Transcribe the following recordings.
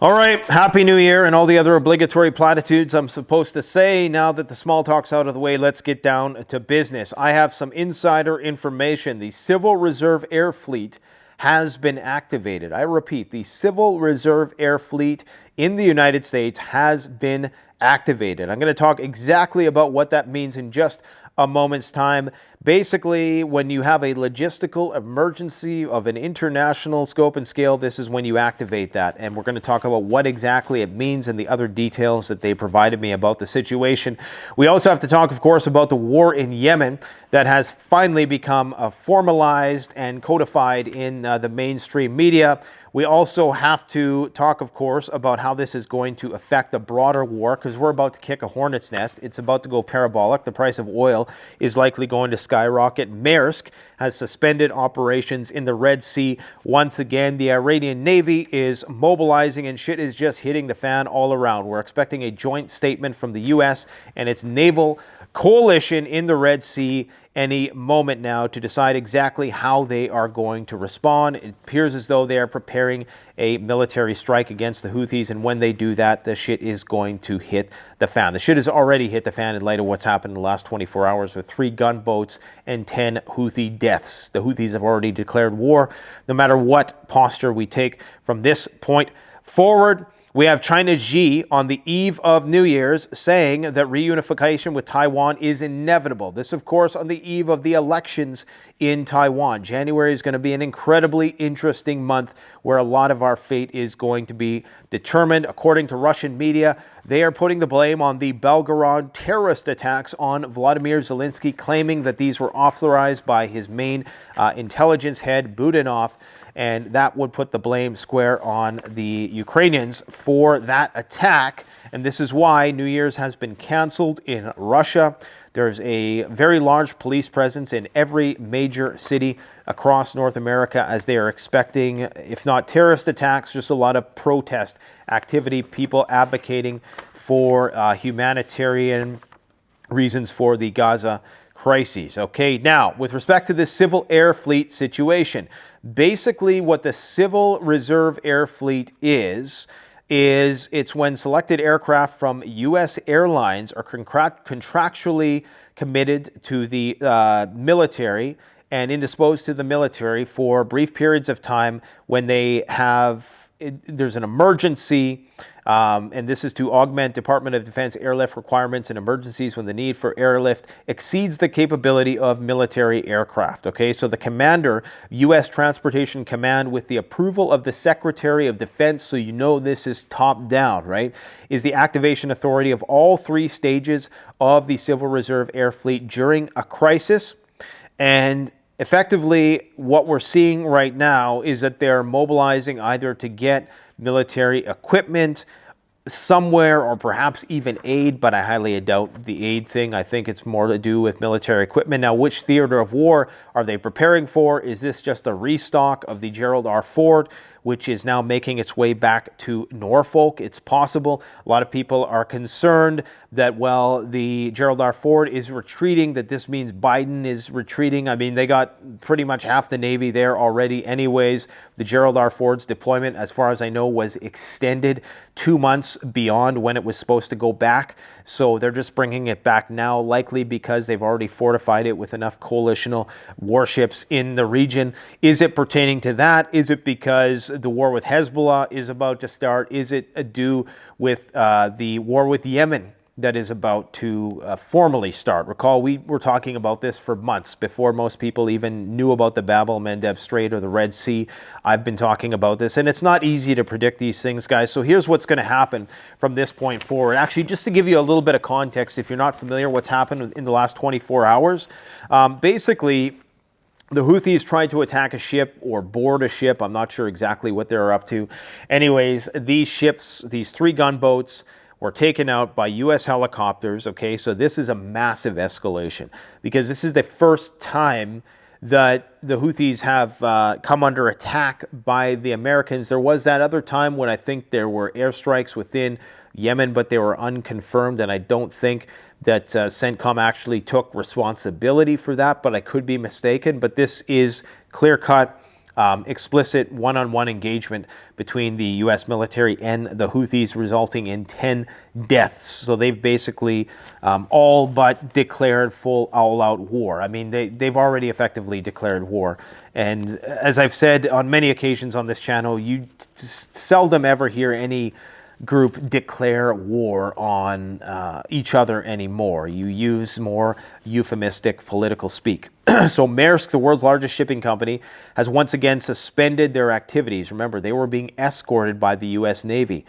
All right, Happy New Year and all the other obligatory platitudes I'm supposed to say. Now that the small talk's out of the way, let's get down to business. I have some insider information. The Civil Reserve Air Fleet has been activated. I repeat, the Civil Reserve Air Fleet in the United States has been activated. I'm going to talk exactly about what that means in just a moment's time. Basically, when you have a logistical emergency of an international scope and scale, this is when you activate that. And we're going to talk about what exactly it means and the other details that they provided me about the situation. We also have to talk, of course, about the war in Yemen that has finally become formalized and codified in the mainstream media. We also have to talk, of course, about how this is going to affect the broader war, because we're about to kick a hornet's nest. It's about to go parabolic. The price of oil is likely going to skyrocket. Misc has suspended operations in the Red Sea once again. The Iranian Navy is mobilizing, and shit is just hitting the fan all around. We're expecting a joint statement from the U.S. and its naval coalition in the Red Sea any moment now to decide exactly how they are going to respond. It appears as though they are preparing a military strike against the Houthis, and when they do that, the shit is going to hit the fan. The shit has already hit the fan in light of what's happened in the last 24 hours with 3 gunboats and 10 Houthi deaths. The Houthis have already declared war. No matter what posture we take from this point forward, we have China's Xi on the eve of New Year's saying that reunification with Taiwan is inevitable. This, of course, on the eve of the elections in Taiwan. January is going to be an incredibly interesting month where a lot of our fate is going to be determined. According to Russian media, they are putting the blame on the Belgorod terrorist attacks on Vladimir Zelensky, claiming that these were authorized by his main intelligence head, Budanov. And that would put the blame square on the Ukrainians for that attack. And this is why New Year's has been canceled in Russia. There's a very large police presence in every major city across North America as they are expecting, if not terrorist attacks, just a lot of protest activity, people advocating for humanitarian reasons for the Gaza crises. Okay, now, with respect to the Civil Air Fleet situation, basically what the Civil Reserve Air Fleet is it's when selected aircraft from U.S. airlines are contractually committed to the military and indisposed to the military for brief periods of time when there's an emergency, and this is to augment Department of Defense airlift requirements in emergencies when the need for airlift exceeds the capability of military aircraft. Okay, so the commander, U.S. Transportation Command, with the approval of the Secretary of Defense, so you know this is top down, right, is the activation authority of all 3 stages of the Civil Reserve Air Fleet during a crisis. And effectively, what we're seeing right now is that they're mobilizing either to get military equipment somewhere or perhaps even aid, but I highly doubt the aid thing. I think it's more to do with military equipment. Now, which theater of war are they preparing for? Is this just a restock of the Gerald R. Ford, which is now making its way back to Norfolk? It's possible. A lot of people are concerned that, well, the Gerald R. Ford is retreating, that this means Biden is retreating. I mean, they got pretty much half the Navy there already anyways. The Gerald R. Ford's deployment, as far as I know, was extended 2 months beyond when it was supposed to go back. So they're just bringing it back now, likely because they've already fortified it with enough coalitional warships in the region. Is it pertaining to that? Is it because the war with Hezbollah is about to start? Is it due with the war with Yemen that is about to formally start? Recall, we were talking about this for months before most people even knew about the Bab el-Mandeb Strait or the Red Sea. I've been talking about this, and it's not easy to predict these things, guys. So here's what's going to happen from this point forward. Actually, just to give you a little bit of context, if you're not familiar what's happened in the last 24 hours, basically, the Houthis tried to attack a ship or board a ship. I'm not sure exactly what they're up to. Anyways, these ships, these 3 gunboats, were taken out by U.S. helicopters. Okay, so this is a massive escalation because this is the first time that the Houthis have come under attack by the Americans. There was that other time when I think there were airstrikes within Yemen, but they were unconfirmed, and I don't think that CENTCOM actually took responsibility for that, but I could be mistaken. But this is clear-cut explicit one-on-one engagement between the U.S. military and the Houthis, resulting in 10 deaths. So they've basically all but declared full all-out war. I mean, they've already effectively declared war. And as I've said on many occasions on this channel, you seldom ever hear any group declare war on each other anymore. You use more euphemistic political speak. So Maersk, the world's largest shipping company, has once again suspended their activities. Remember, they were being escorted by the U.S. Navy.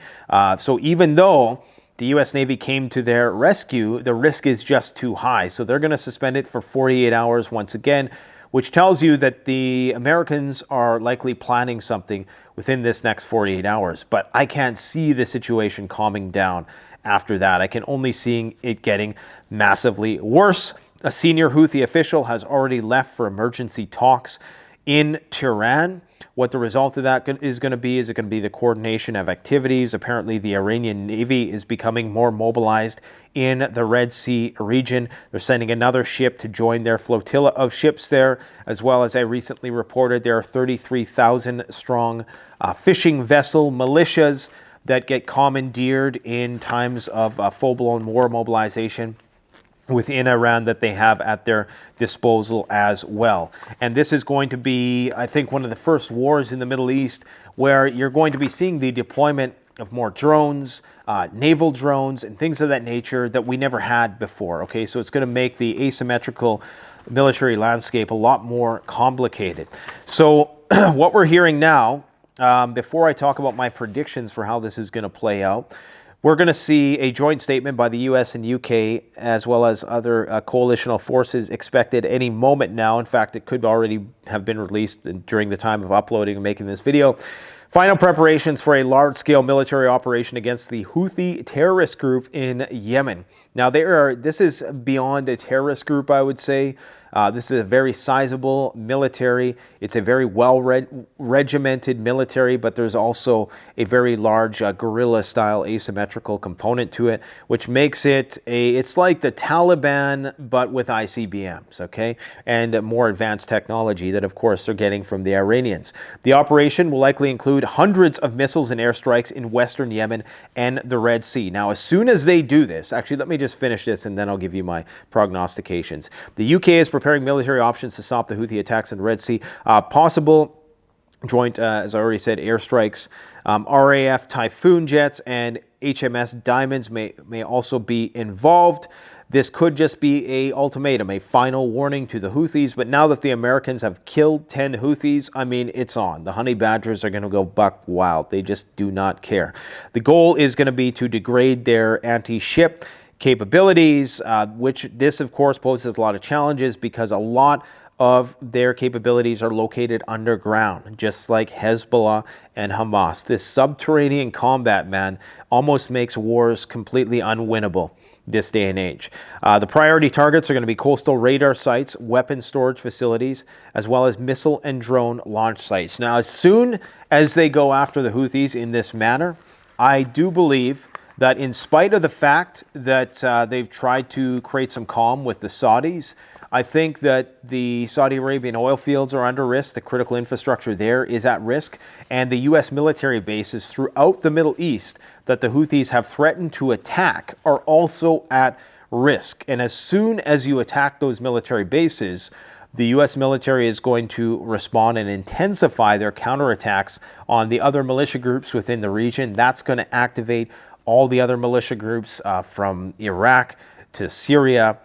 So even though the U.S. Navy came to their rescue, the risk is just too high. So they're going to suspend it for 48 hours once again, which tells you that the Americans are likely planning something within this next 48 hours. But I can't see the situation calming down after that. I can only see it getting massively worse. A senior Houthi official has already left for emergency talks in Tehran. What the result of that is going to be the coordination of activities. Apparently, the Iranian Navy is becoming more mobilized in the Red Sea region. They're sending another ship to join their flotilla of ships there, as well as I recently reported there are 33,000 strong fishing vessel militias that get commandeered in times of full-blown war mobilization within Iran that they have at their disposal as well. And this is going to be, I think, one of the first wars in the Middle East where you're going to be seeing the deployment of more drones, naval drones, and things of that nature that we never had before. Okay, so it's going to make the asymmetrical military landscape a lot more complicated. So what we're hearing now, before I talk about my predictions for how this is going to play out, we're going to see a joint statement by the U.S. and UK, as well as other coalitional forces, expected any moment now. In fact, it could already have been released during the time of uploading and making this video. Final preparations for a large-scale military operation against the Houthi terrorist group in Yemen. Now, this is beyond a terrorist group, I would say. This is a very sizable military. It's a very well-regimented military, but there's also a very large guerrilla-style asymmetrical component to it, which makes it's like the Taliban, but with ICBMs, okay? And more advanced technology that, of course, they're getting from the Iranians. The operation will likely include hundreds of missiles and airstrikes in western Yemen and the Red Sea. Now, as soon as they do this, actually, let me just finish this and then I'll give you my prognostications. The UK is preparing military options to stop the Houthi attacks in the Red Sea. Possible joint, as I already said, airstrikes. RAF Typhoon jets and HMS Diamonds may also be involved. This could just be an ultimatum, a final warning to the Houthis. But now that the Americans have killed 10 Houthis, I mean, it's on. The honey badgers are going to go buck wild. They just do not care. The goal is going to be to degrade their anti-ship capabilities, which this, of course, poses a lot of challenges because a lot of their capabilities are located underground, just like Hezbollah and Hamas. This subterranean combat, man, almost makes wars completely unwinnable this day and age. The priority targets are going to be coastal radar sites, weapon storage facilities, as well as missile and drone launch sites. Now, as soon as they go after the Houthis in this manner, I do believe that in spite of the fact that they've tried to create some calm with the Saudis, I think that the Saudi Arabian oil fields are under risk. The critical infrastructure there is at risk. And the U.S. military bases throughout the Middle East that the Houthis have threatened to attack are also at risk. And as soon as you attack those military bases, the U.S. military is going to respond and intensify their counterattacks on the other militia groups within the region. That's going to activate all the other militia groups from Iraq to Syria.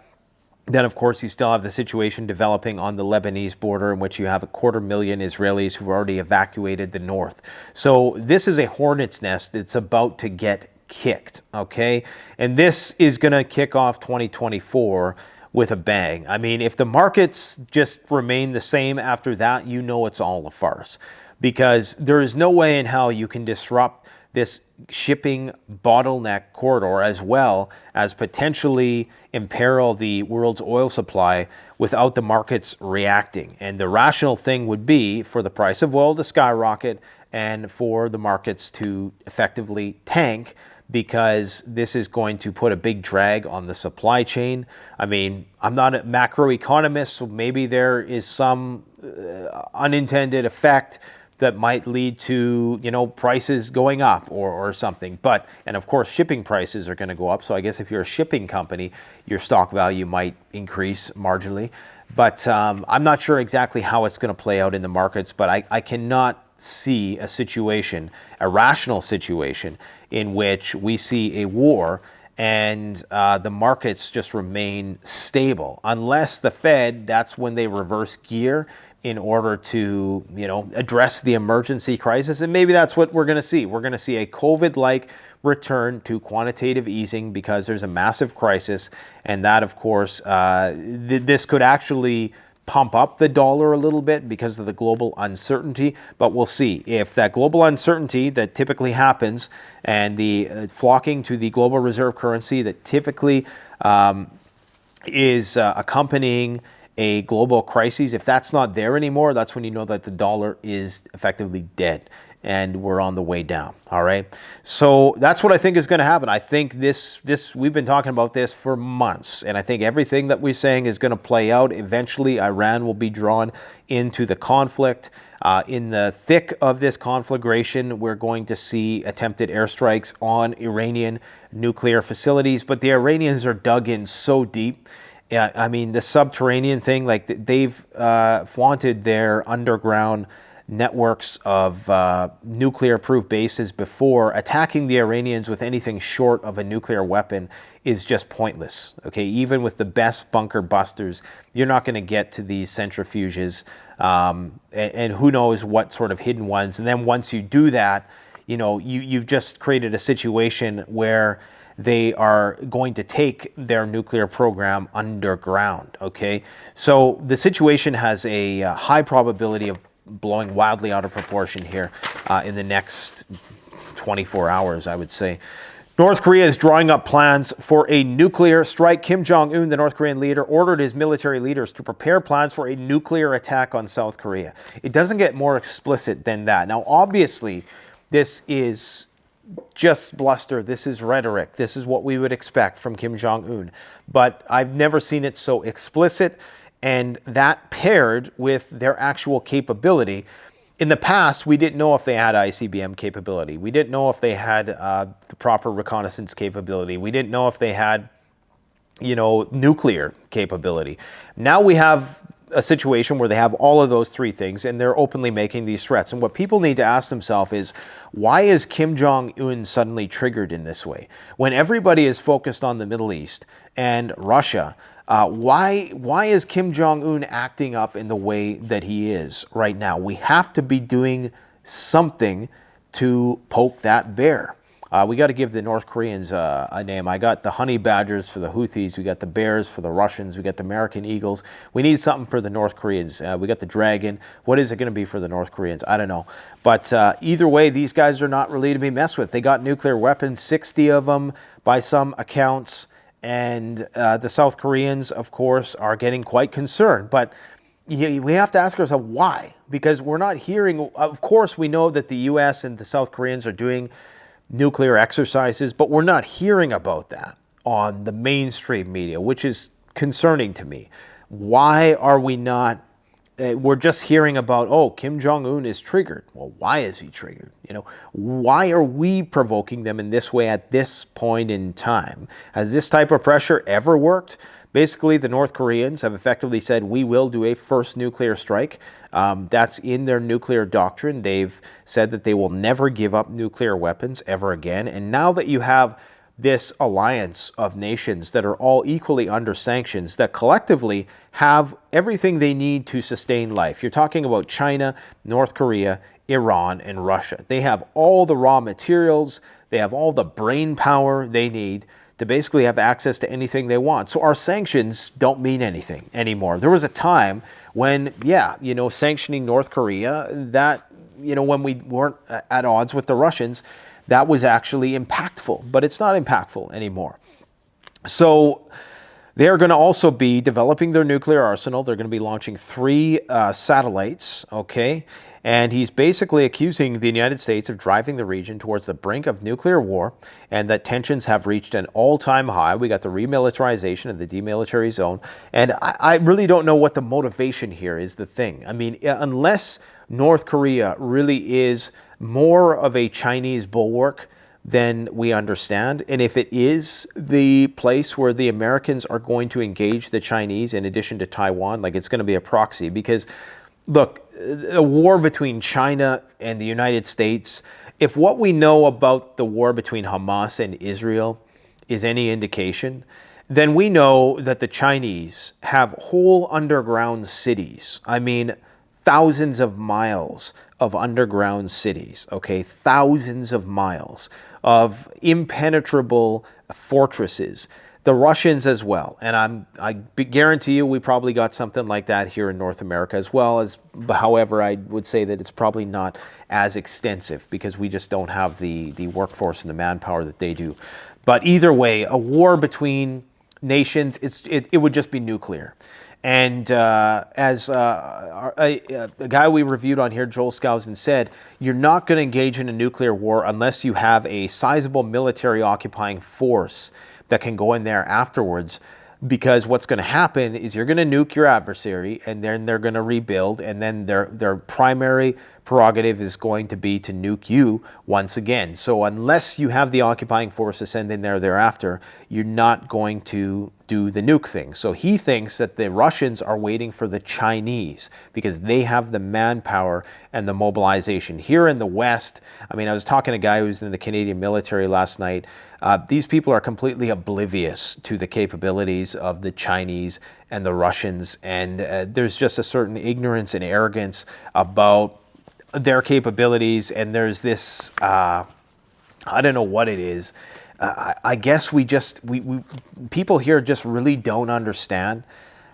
Then, of course, you still have the situation developing on the Lebanese border in which you have 250,000 Israelis who've already evacuated the north. So this is a hornet's nest that's about to get kicked, okay? And this is going to kick off 2024 with a bang. I mean, if the markets just remain the same after that, you know it's all a farce. Because there is no way in hell you can disrupt this shipping bottleneck corridor as well as potentially imperil the world's oil supply without the markets reacting. And the rational thing would be for the price of oil to skyrocket and for the markets to effectively tank, because this is going to put a big drag on the supply chain. I mean, I'm not a macroeconomist, so maybe there is some unintended effect that might lead to, prices going up or something. But, and of course, shipping prices are going to go up. So I guess if you're a shipping company, your stock value might increase marginally. But I'm not sure exactly how it's going to play out in the markets, but I cannot see a situation, a rational situation, in which we see a war and the markets just remain stable. Unless the Fed, that's when they reverse gear in order to, address the emergency crisis. And maybe that's what we're going to see. We're going to see a COVID-like return to quantitative easing because there's a massive crisis. And that, of course, this could actually pump up the dollar a little bit because of the global uncertainty. But we'll see if that global uncertainty that typically happens and the flocking to the global reserve currency that typically is accompanying a global crisis, if that's not there anymore, that's when you know that the dollar is effectively dead and we're on the way down. All right. So that's what I think is going to happen. I think this we've been talking about this for months, and I think everything that we're saying is going to play out. Eventually, Iran will be drawn into the conflict. In the thick of this conflagration, we're going to see attempted airstrikes on Iranian nuclear facilities, but the Iranians are dug in so deep. Yeah, I mean, the subterranean thing, like they've flaunted their underground networks of nuclear-proof bases before. Attacking the Iranians with anything short of a nuclear weapon is just pointless. Okay, even with the best bunker busters, you're not going to get to these centrifuges, and who knows what sort of hidden ones. And then once you do that, you've just created a situation where they are going to take their nuclear program underground, okay? So the situation has a high probability of blowing wildly out of proportion here in the next 24 hours, I would say. North Korea is drawing up plans for a nuclear strike. Kim Jong-un, the North Korean leader, ordered his military leaders to prepare plans for a nuclear attack on South Korea. It doesn't get more explicit than that. Now, obviously, this is just bluster. This is rhetoric. This is what we would expect from Kim Jong-un. But I've never seen it so explicit, and that paired with their actual capability. In the past, we didn't know if they had ICBM capability. We didn't know if they had the proper reconnaissance capability. We didn't know if they had, nuclear capability. Now we have a situation where they have all of those three things and they're openly making these threats. And what people need to ask themselves is, why is Kim Jong-un suddenly triggered in this way? When everybody is focused on the Middle East and Russia, why is Kim Jong-un acting up in the way that he is right now? We have to be doing something to poke that bear. We got to give the North Koreans a name. I got the honey badgers for the Houthis. We got the bears for the Russians. We got the American eagles. We need something for the North Koreans. We got the dragon. What is it going to be for the North Koreans? I don't know. But either way, these guys are not really to be messed with. They got nuclear weapons, 60 of them by some accounts. And the South Koreans, of course, are getting quite concerned. But we have to ask ourselves why, because we're not hearing. Of course, we know that the U.S. and the South Koreans are doing nuclear exercises, but we're not hearing about that on the mainstream media, which is concerning to me. Why are we not? We're just hearing about, oh, Kim Jong-un is triggered. Well, why is he triggered? Why are we provoking them in this way at this point in time? Has this type of pressure ever worked? Basically, the North Koreans have effectively said, we will do a first nuclear strike. That's in their nuclear doctrine. They've said that they will never give up nuclear weapons ever again. And now that you have this alliance of nations that are all equally under sanctions, that collectively have everything they need to sustain life. You're talking about China, North Korea, Iran, and Russia. They have all the raw materials. They have all the brain power they need to basically have access to anything they want. So our sanctions don't mean anything anymore. There was a time when, sanctioning North Korea, that, when we weren't at odds with the Russians, that was actually impactful, but it's not impactful anymore. So they're going to also be developing their nuclear arsenal. They're going to be launching 3 satellites, okay? And he's basically accusing the United States of driving the region towards the brink of nuclear war, and that tensions have reached an all-time high. We got the remilitarization of the demilitarized zone. And I really don't know what the motivation here is, the thing. I mean, unless North Korea really is more of a Chinese bulwark than we understand, and if it is the place where the Americans are going to engage the Chinese in addition to Taiwan, like it's going to be a proxy. Because look, a war between China and the United States, if what we know about the war between Hamas and Israel is any indication, then we know that the Chinese have whole underground cities. I mean, thousands of miles of underground cities, okay? Thousands of miles of impenetrable fortresses. The Russians as well. And I guarantee you we probably got something like that here in North America as well. However, I would say that it's probably not as extensive because we just don't have the workforce and the manpower that they do. But either way, a war between nations, it would just be nuclear. And as a guy we reviewed on here, Joel Skousen, said, you're not going to engage in a nuclear war unless you have a sizable military occupying force that can go in there afterwards. Because what's going to happen is you're going to nuke your adversary, and then they're going to rebuild, and then their primary prerogative is going to be to nuke you once again. So unless you have the occupying force to send in there thereafter, you're not going to do the nuke thing. So he thinks that the Russians are waiting for the Chinese because they have the manpower and the mobilization. Here in the West, I mean, I was talking to a guy who's in the Canadian military last night. These people are completely oblivious to the capabilities of the Chinese and the Russians, and there's just a certain ignorance and arrogance about their capabilities, and there's this, I don't know what it is. I guess we people here just really don't understand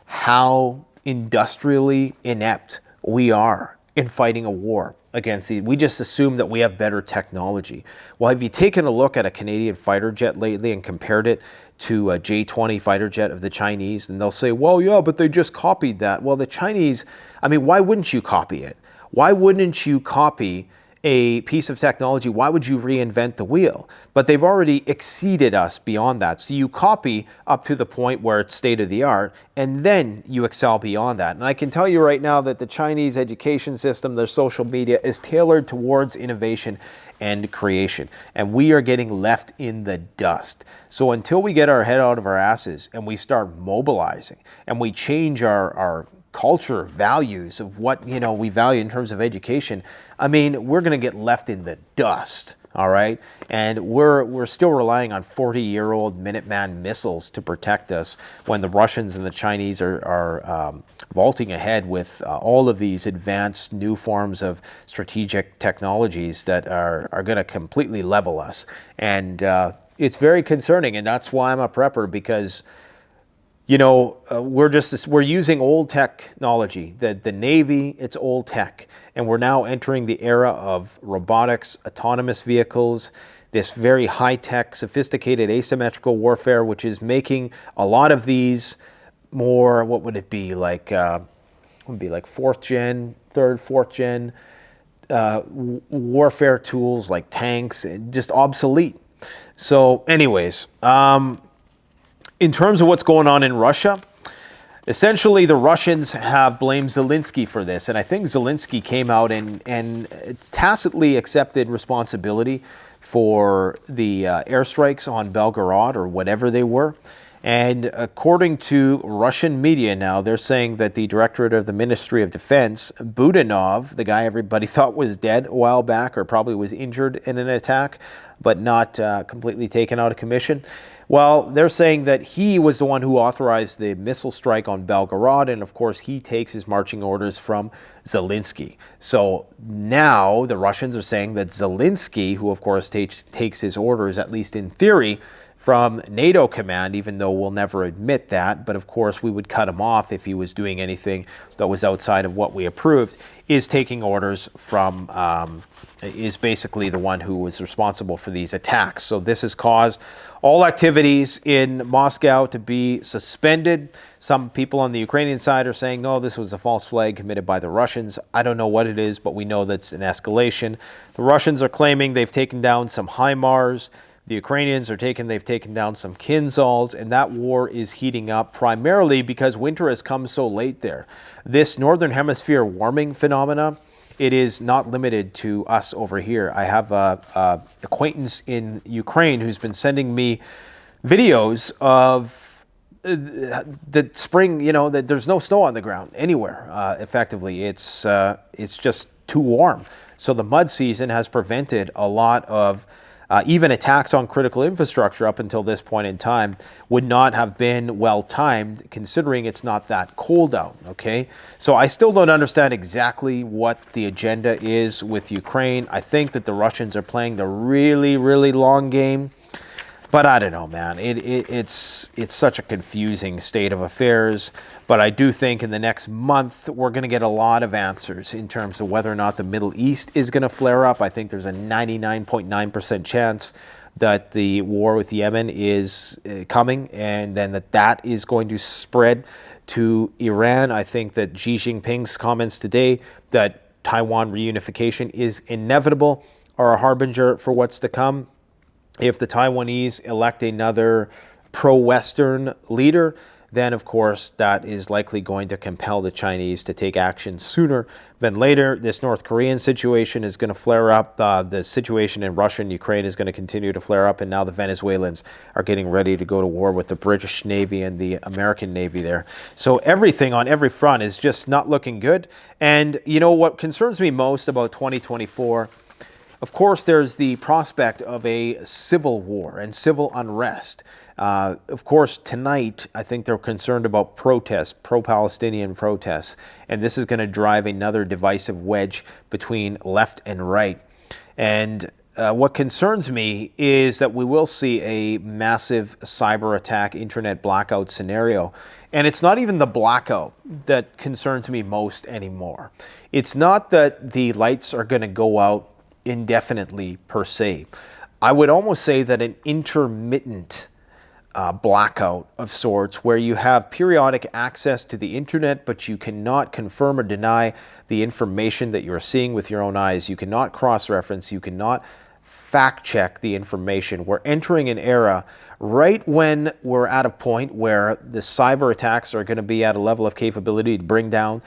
how industrially inept we are in fighting a war against these. We just assume that we have better technology. Well, have you taken a look at a Canadian fighter jet lately and compared it to a J-20 fighter jet of the Chinese? And they'll say, well, yeah, but they just copied that. Well, the Chinese, I mean, why wouldn't you copy it? Why wouldn't you copy a piece of technology? Why would you reinvent the wheel? But they've already exceeded us beyond that. So you copy up to the point where it's state of the art, and then you excel beyond that. And I can tell you right now that the Chinese education system, their social media, is tailored towards innovation and creation. And we are getting left in the dust. So until we get our head out of our asses and we start mobilizing and we change our culture, values of what, you know, we value in terms of education, I mean, we're going to get left in the dust, all right? And we're still relying on 40-year-old Minuteman missiles to protect us when the Russians and the Chinese are vaulting ahead with all of these advanced new forms of strategic technologies that are going to completely level us. And it's very concerning, and that's why I'm a prepper, because you know, we're using old technology. The Navy, it's old tech. And we're now entering the era of robotics, autonomous vehicles, this very high-tech, sophisticated asymmetrical warfare, which is making a lot of these more, what would it be, like, would be like fourth gen, third, fourth gen warfare tools like tanks, just obsolete. So anyways, in terms of what's going on in Russia, essentially the Russians have blamed Zelensky for this. And I think Zelensky came out and tacitly accepted responsibility for the airstrikes on Belgorod, or whatever they were. And according to Russian media now, they're saying that the directorate of the Ministry of Defense, Budanov, the guy everybody thought was dead a while back, or probably was injured in an attack, but not completely taken out of commission, well, they're saying that he was the one who authorized the missile strike on Belgorod, and of course he takes his marching orders from Zelensky. So now the Russians are saying that Zelensky, who of course takes his orders, at least in theory, from NATO command, even though we'll never admit that. But of course, we would cut him off if he was doing anything that was outside of what we approved, is taking orders from, is basically the one who was responsible for these attacks. So this has caused all activities in Moscow to be suspended. Some people on the Ukrainian side are saying, no, this was a false flag committed by the Russians. I don't know what it is, but we know that's an escalation. The Russians are claiming they've taken down some HIMARS. The Ukrainians are they've taken down some Kinzhals, and that war is heating up primarily because winter has come so late there. This Northern Hemisphere warming phenomena, it is not limited to us over here. I have a acquaintance in Ukraine who's been sending me videos of the spring, that there's no snow on the ground anywhere, effectively. It's just too warm. So the mud season has prevented a lot of even attacks on critical infrastructure up until this point in time would not have been well timed, considering it's not that cold out, okay? So I still don't understand exactly what the agenda is with Ukraine. I think that the Russians are playing the really, really long game. But I don't know, man. It's such a confusing state of affairs. But I do think in the next month, we're going to get a lot of answers in terms of whether or not the Middle East is going to flare up. I think there's a 99.9% chance that the war with Yemen is coming, and then that is going to spread to Iran. I think that Xi Jinping's comments today that Taiwan reunification is inevitable are a harbinger for what's to come. If the Taiwanese elect another pro-Western leader, then of course that is likely going to compel the Chinese to take action sooner than later. This North Korean situation is going to flare up. The situation in Russia and Ukraine is going to continue to flare up. And now the Venezuelans are getting ready to go to war with the British Navy and the American Navy there. So everything on every front is just not looking good. And what concerns me most about 2024, of course, there's the prospect of a civil war and civil unrest. Of course, tonight, I think they're concerned about protests, pro-Palestinian protests, and this is going to drive another divisive wedge between left and right. And what concerns me is that we will see a massive cyber attack, internet blackout scenario. And it's not even the blackout that concerns me most anymore. It's not that the lights are going to go out indefinitely per se. I would almost say that an intermittent blackout of sorts, where you have periodic access to the internet, but you cannot confirm or deny the information that you're seeing with your own eyes. You cannot cross-reference. You cannot fact-check the information. We're entering an era right when we're at a point where the cyber attacks are going to be at a level of capability to bring down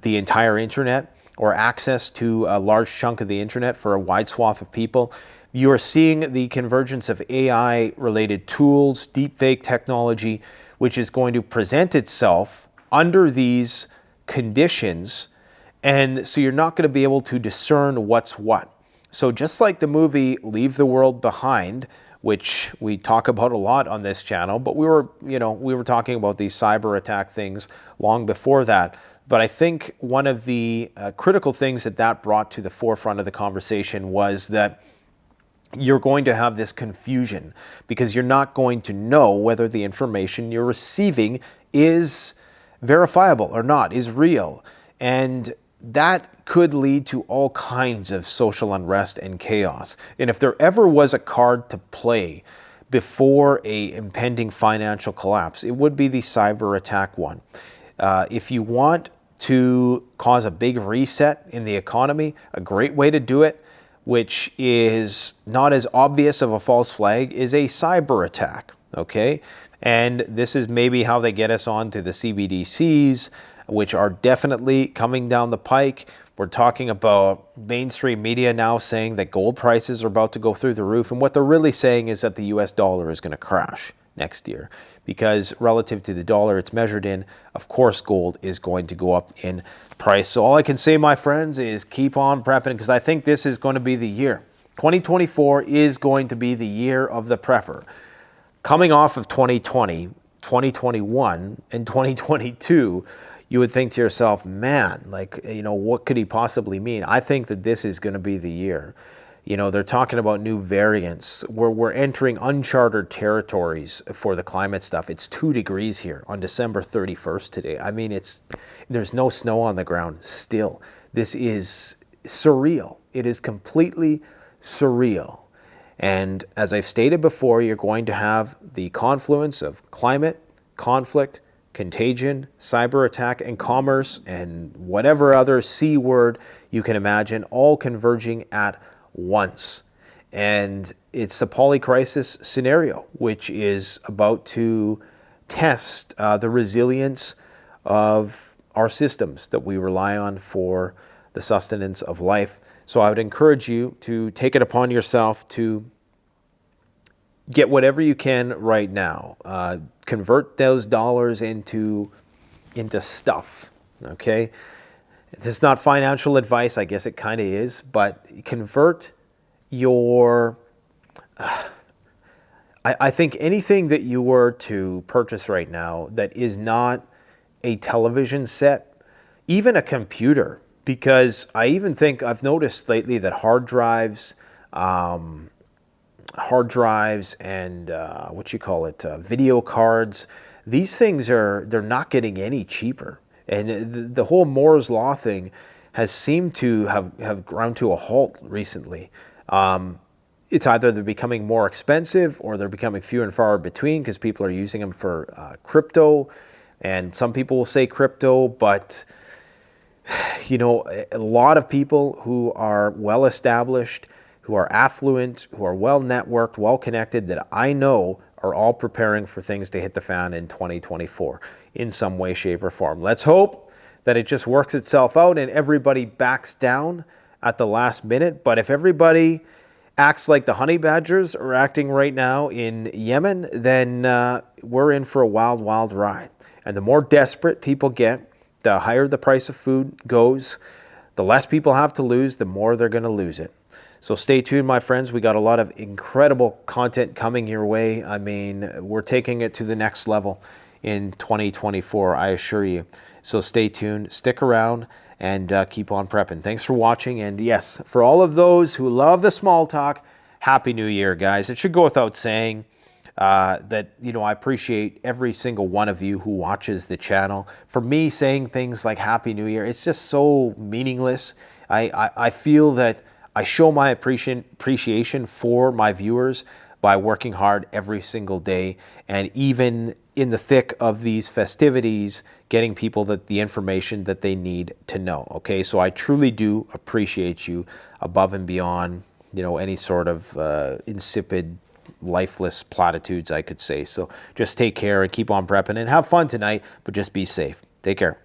the entire internet, or access to a large chunk of the internet for a wide swath of people. You're seeing the convergence of AI-related tools, deepfake technology, which is going to present itself under these conditions. And so you're not going to be able to discern what's what. So just like the movie Leave the World Behind, which we talk about a lot on this channel, but we were talking about these cyber attack things long before that. But I think one of the critical things that brought to the forefront of the conversation was that you're going to have this confusion because you're not going to know whether the information you're receiving is verifiable or not, is real. And that could lead to all kinds of social unrest and chaos. And if there ever was a card to play before an impending financial collapse, it would be the cyber attack one. If you want to cause a big reset in the economy, a great way to do it, which is not as obvious of a false flag, is a cyber attack, okay? And this is maybe how they get us onto the CBDCs, which are definitely coming down the pike. We're talking about mainstream media now saying that gold prices are about to go through the roof. And what they're really saying is that the US dollar is going to crash next year, because relative to the dollar it's measured in, of course, gold is going to go up in price. So all I can say, my friends, is keep on prepping, because I think this is going to be the year. 2024 is going to be the year of the prepper. Coming off of 2020, 2021, and 2022, you would think to yourself, man, what could he possibly mean? I think that this is going to be the year. They're talking about new variants. We're entering uncharted territories for the climate stuff. It's 2 degrees here on December 31st today. I mean, there's no snow on the ground still. This is surreal. It is completely surreal. And as I've stated before, you're going to have the confluence of climate, conflict, contagion, cyber attack, and commerce, and whatever other C word you can imagine, all converging at once. And it's a polycrisis scenario, which is about to test the resilience of our systems that we rely on for the sustenance of life. So I would encourage you to take it upon yourself to get whatever you can right now. Convert those dollars into stuff, okay? This is not financial advice. I guess it kind of is, but convert your... I think anything that you were to purchase right now that is not a television set, even a computer, because I even think I've noticed lately that hard drives and video cards, these things they're not getting any cheaper. And the whole Moore's Law thing has seemed to have ground to a halt recently. It's either they're becoming more expensive or they're becoming few and far between because people are using them for crypto. And some people will say crypto, but a lot of people who are well established, who are affluent, who are well networked, well connected, that I know are all preparing for things to hit the fan in 2024 in some way, shape, or form. Let's hope that it just works itself out and everybody backs down at the last minute. But if everybody acts like the honey badgers are acting right now in Yemen, then we're in for a wild, wild ride. And the more desperate people get, the higher the price of food goes, the less people have to lose, the more they're going to lose it. So stay tuned, my friends. We got a lot of incredible content coming your way. I mean, we're taking it to the next level in 2024, I assure you. So stay tuned, stick around, and keep on prepping. Thanks for watching. And yes, for all of those who love the small talk, Happy New Year, guys. It should go without saying that, I appreciate every single one of you who watches the channel. For me, saying things like Happy New Year, it's just so meaningless. I feel that I show my appreciation for my viewers by working hard every single day, and even in the thick of these festivities, getting people the information that they need to know. Okay, so I truly do appreciate you above and beyond, any sort of insipid, lifeless platitudes, I could say. So just take care and keep on prepping and have fun tonight, but just be safe. Take care.